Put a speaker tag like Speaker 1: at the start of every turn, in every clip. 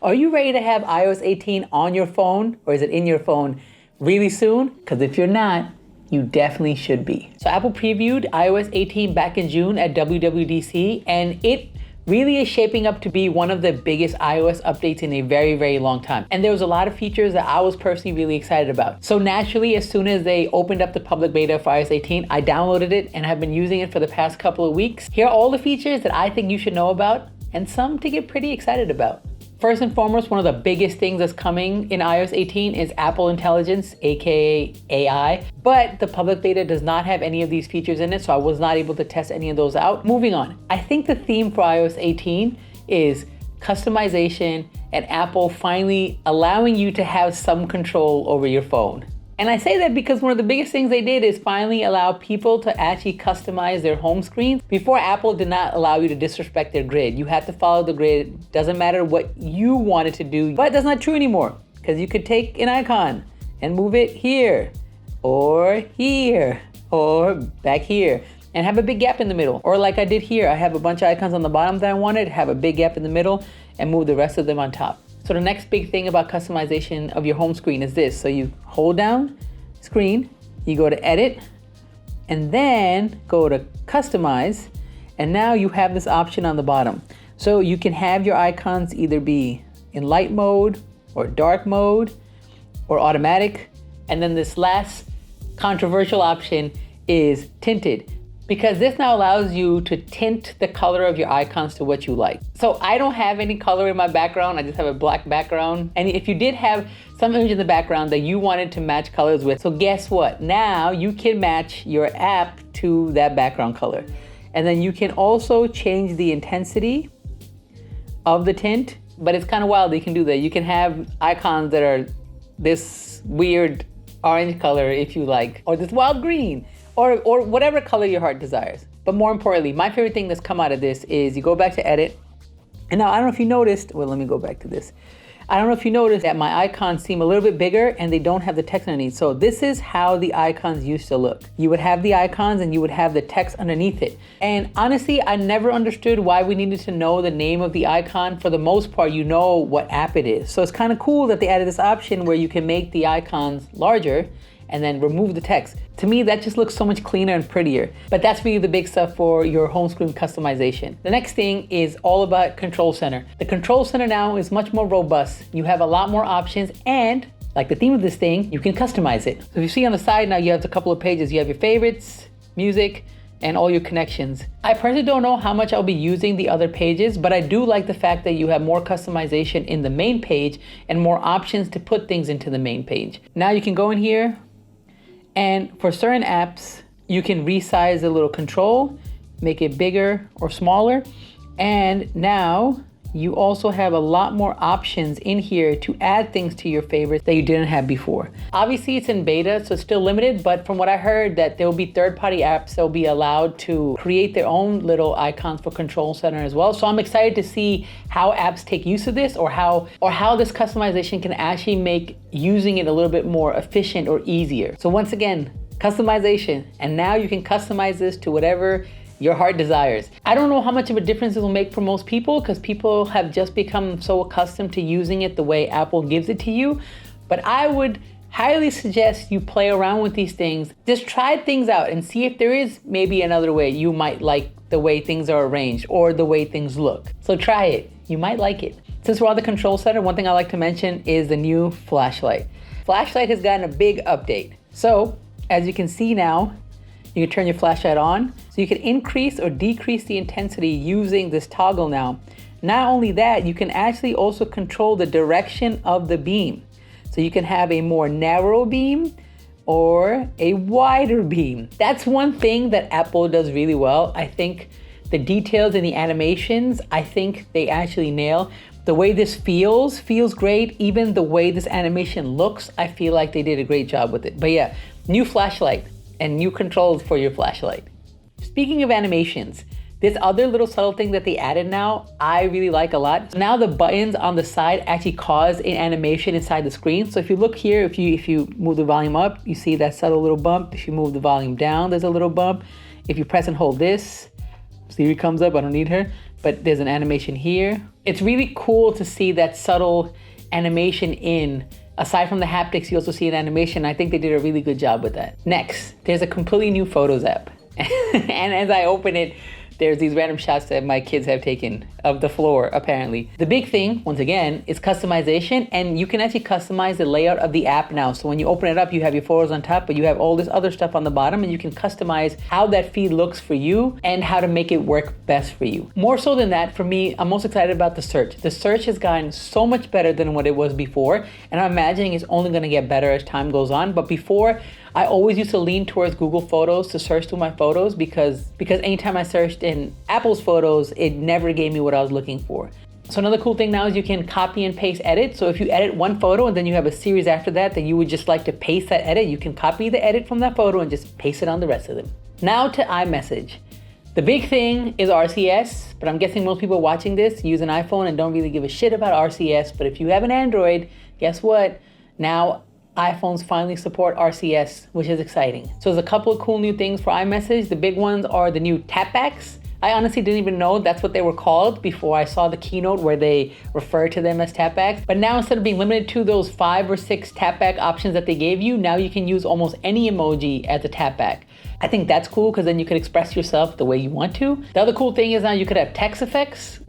Speaker 1: Are you ready to have iOS 18 on your phone, or is it in your phone really soon? Because if you're not, you definitely should be. So Apple previewed iOS 18 back in June at WWDC, and it really is shaping up to be one of the biggest iOS updates in a very, very long time. And there was a lot of features that I was personally really excited about. So naturally, as soon as they opened up the public beta for iOS 18, I downloaded it and have been using it for the past couple of weeks. Here are all the features that I think you should know about and some to get pretty excited about. First and foremost, one of the biggest things that's coming in iOS 18 is Apple Intelligence, aka AI, but the public beta does not have any of these features in it, so I was not able to test any of those out. Moving on, I think the theme for iOS 18 is customization and Apple finally allowing you to have some control over your phone. And I say that because one of the biggest things they did is finally allow people to actually customize their home screen. Before, Apple did not allow you to disrespect their grid. You had to follow the grid. Doesn't matter what you wanted to do, but that's not true anymore because you could take an icon and move it here or back here and have a big gap in the middle. Or like I did here, I have a bunch of icons on the bottom that I wanted, have a big gap in the middle and move the rest of them on top. So the next big thing about customization of your home screen is this. So you hold down screen, you go to edit, and then go to customize, and now you have this option on the bottom. So you can have your icons either be in light mode or dark mode or automatic. And then this last controversial option is tinted, because this now allows you to tint the color of your icons to what you like. So I don't have any color in my background, I just have a black background. And if you did have some image in the background that you wanted to match colors with, so guess what? Now you can match your app to that background color. And then you can also change the intensity of the tint, but it's kind of wild that you can do that. You can have icons that are this weird orange color if you like, or this wild green, or whatever color your heart desires. But more importantly, my favorite thing that's come out of this is you go back to edit. And now I don't know if you noticed, well, let me go back to this. I don't know if you noticed that my icons seem a little bit bigger and they don't have the text underneath. So this is how the icons used to look. You would have the icons and you would have the text underneath it. And honestly, I never understood why we needed to know the name of the icon. For the most part, you know what app it is. So it's kind of cool that they added this option where you can make the icons larger and then remove the text. To me, that just looks so much cleaner and prettier. But that's really the big stuff for your home screen customization. The next thing is all about Control Center. The Control Center now is much more robust. You have a lot more options, and like the theme of this thing, you can customize it. So if you see on the side now, you have a couple of pages. You have your favorites, music, and all your connections. I personally don't know how much I'll be using the other pages, but I do like the fact that you have more customization in the main page and more options to put things into the main page. Now you can go in here, and for certain apps, you can resize the little control, make it bigger or smaller. And now you also have a lot more options in here to add things to your favorites that you didn't have before. Obviously it's in beta, so it's still limited, but from what I heard that there will be third-party apps that will be allowed to create their own little icons for Control Center as well. So I'm excited to see how apps take use of this, or how this customization can actually make using it a little bit more efficient or easier. So once again, customization, and now you can customize this to whatever your heart desires. I don't know how much of a difference it will make for most people, because people have just become so accustomed to using it the way Apple gives it to you. But I would highly suggest you play around with these things. Just try things out and see if there is maybe another way you might like the way things are arranged or the way things look. So try it, you might like it. Since we're on the Control Center, one thing I like to mention is the new flashlight. Flashlight has gotten a big update. So as you can see now, you can turn your flashlight on, so you can increase or decrease the intensity using this toggle now. Not only that, you can actually also control the direction of the beam. So you can have a more narrow beam or a wider beam. That's one thing that Apple does really well. I think the details in the animations, I think they actually nail. The way this feels great. Even the way this animation looks, I feel like they did a great job with it. But yeah, new flashlight and new controls for your flashlight. Speaking of animations, this other little subtle thing that they added now, I really like a lot. Now the buttons on the side actually cause an animation inside the screen. So if you look here, if you move the volume up, you see that subtle little bump. If you move the volume down, there's a little bump. If you press and hold this, Siri comes up, I don't need her. but there's an animation here. It's really cool to see that subtle animation in. Aside from the haptics, you also see an animation. I think they did a really good job with that. Next, there's a completely new Photos app. And as I open it, there's these random shots that my kids have taken of the floor, apparently. The big thing, once again, is customization, and you can actually customize the layout of the app now. So when you open it up, you have your photos on top, but you have all this other stuff on the bottom, and you can customize how that feed looks for you and how to make it work best for you. More so than that, for me, I'm most excited about the search. The search has gotten so much better than what it was before, and I'm imagining it's only gonna get better as time goes on. But before, I always used to lean towards Google Photos to search through my photos because anytime I searched in Apple's photos, it never gave me what I was looking for. So another cool thing now is you can copy and paste edit. So if you edit one photo and then you have a series after that you would just like to paste that edit, you can copy the edit from that photo and just paste it on the rest of them. Now to iMessage. The big thing is RCS, but I'm guessing most people watching this use an iPhone and don't really give a shit about RCS. But if you have an Android, guess what? Now iPhones finally support RCS, which is exciting. So there's a couple of cool new things for iMessage. The big ones are the new tapbacks. I honestly didn't even know that's what they were called before I saw the keynote where they referred to them as tapbacks. But now instead of being limited to those 5 or 6 tapback options that they gave you, now you can use almost any emoji as a tapback. I think that's cool because then you can express yourself the way you want to. The other cool thing is now you could have text effects.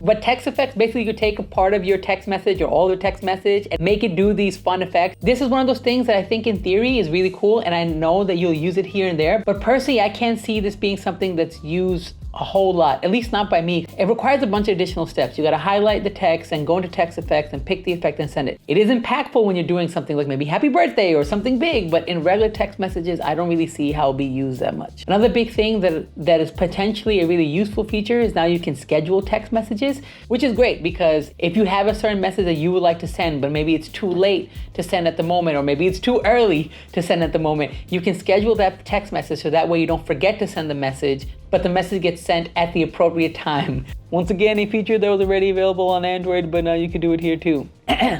Speaker 1: But text effects, basically you could take a part of your text message or all your text message and make it do these fun effects. This is one of those things that I think in theory is really cool, and I know that you'll use it here and there, but personally I can't see this being something that's used a whole lot, at least not by me. It requires a bunch of additional steps. You gotta highlight the text and go into text effects and pick the effect and send it. It is impactful when you're doing something like maybe happy birthday or something big, but in regular text messages, I don't really see how it'll be used that much. Another big thing that is potentially a really useful feature is now you can schedule text messages, which is great because if you have a certain message that you would like to send, but maybe it's too late to send at the moment, or maybe it's too early to send at the moment, you can schedule that text message so that way you don't forget to send the message, but the message gets sent at the appropriate time. Once again, a feature that was already available on Android, but now you can do it here too.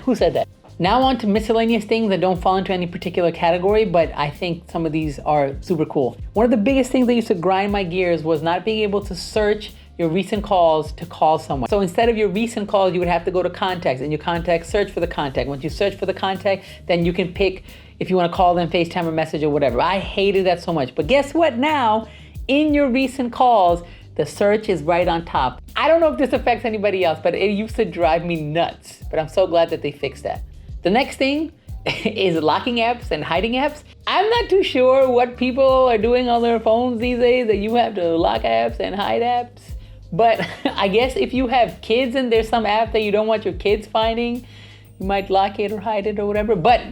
Speaker 1: Who said that? Now on to miscellaneous things that don't fall into any particular category, but I think some of these are super cool. One of the biggest things that used to grind my gears was not being able to search your recent calls to call someone. So instead of your recent calls, you would have to go to contacts, and your contacts, search for the contact. Once you search for the contact, then you can pick if you want to call them, FaceTime, or message, or whatever. I hated that so much. But guess what now? In your recent calls, the search is right on top. I don't know if this affects anybody else, but it used to drive me nuts. But I'm so glad that they fixed that. The next thing is locking apps and hiding apps. I'm not too sure what people are doing on their phones these days that you have to lock apps and hide apps. But I guess if you have kids and there's some app that you don't want your kids finding, you might lock it or hide it or whatever. But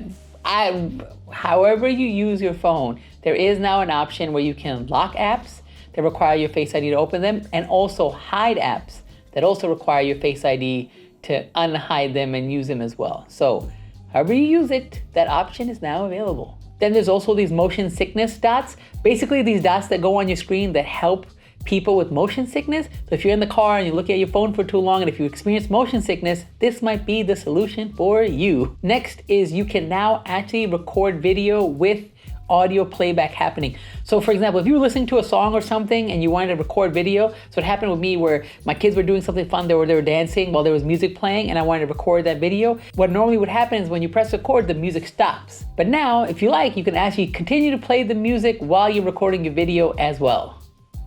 Speaker 1: however you use your phone, there is now an option where you can lock apps that require your Face ID to open them, and also hide apps that also require your Face ID to unhide them and use them as well. So however you use it, that option is now available. Then there's also these motion sickness dots. Basically these dots that go on your screen that help people with motion sickness. So if you're in the car and you look at your phone for too long, and if you experience motion sickness, this might be the solution for you. Next is you can now actually record video with audio playback happening. So for example, if you were listening to a song or something and you wanted to record video, so it happened with me where my kids were doing something fun, they were dancing while there was music playing and I wanted to record that video. What normally would happen is when you press record, the music stops. But now, if you like, you can actually continue to play the music while you're recording your video as well.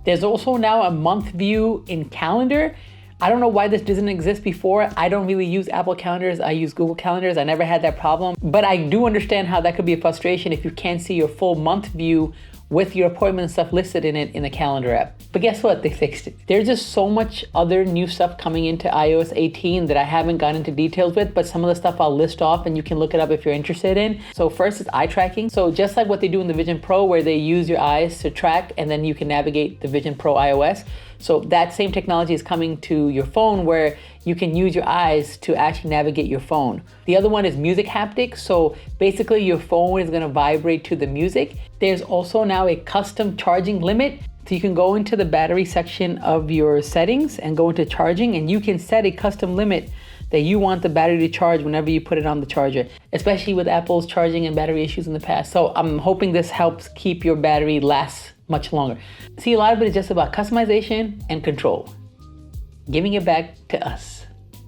Speaker 1: There's also now a month view in Calendar. I don't know why this doesn't exist before. I don't really use Apple calendars. I use Google calendars. I never had that problem, but I do understand how that could be a frustration if you can't see your full month view with your appointment and stuff listed in it in the calendar app. But guess what? They fixed it. There's just so much other new stuff coming into iOS 18 that I haven't gone into details with, but some of the stuff I'll list off and you can look it up if you're interested in. So first is eye tracking. So just like what they do in the Vision Pro where they use your eyes to track and then you can navigate the Vision Pro iOS. So that same technology is coming to your phone where you can use your eyes to actually navigate your phone. The other one is music haptics. So basically your phone is gonna vibrate to the music. There's also now a custom charging limit. So you can go into the battery section of your settings and go into charging and you can set a custom limit that you want the battery to charge whenever you put it on the charger, especially with Apple's charging and battery issues in the past. So I'm hoping this helps keep your battery last much longer. See, a lot of it is just about customization and control, giving it back to us.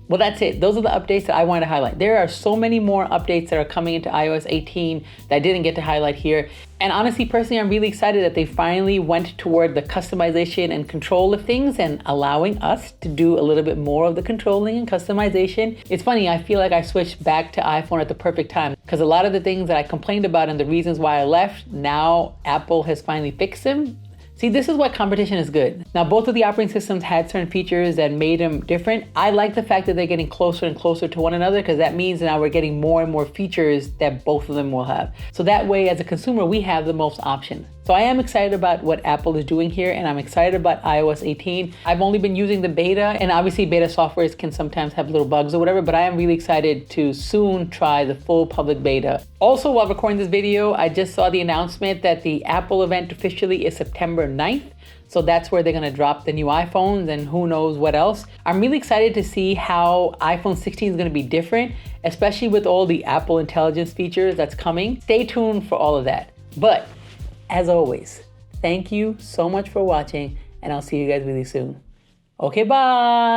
Speaker 1: Well, that's it. Those are the updates that I wanted to highlight. There are so many more updates that are coming into iOS 18 that I didn't get to highlight here. And honestly, personally, I'm really excited that they finally went toward the customization and control of things and allowing us to do a little bit more of the controlling and customization. It's funny, I feel like I switched back to iPhone at the perfect time because a lot of the things that I complained about and the reasons why I left, now Apple has finally fixed them. See, this is why competition is good. Now, both of the operating systems had certain features that made them different. I like the fact that they're getting closer and closer to one another because that means now we're getting more and more features that both of them will have. So that way, as a consumer, we have the most options. So I am excited about what Apple is doing here, and I'm excited about iOS 18. I've only been using the beta, and obviously beta softwares can sometimes have little bugs or whatever, but I am really excited to soon try the full public beta. Also, while recording this video, I just saw the announcement that the Apple event officially is September 9th. So that's where they're gonna drop the new iPhones and who knows what else. I'm really excited to see how iPhone 16 is gonna be different, especially with all the Apple Intelligence features that's coming. Stay tuned for all of that. But as always, thank you so much for watching, and I'll see you guys really soon. Okay, bye.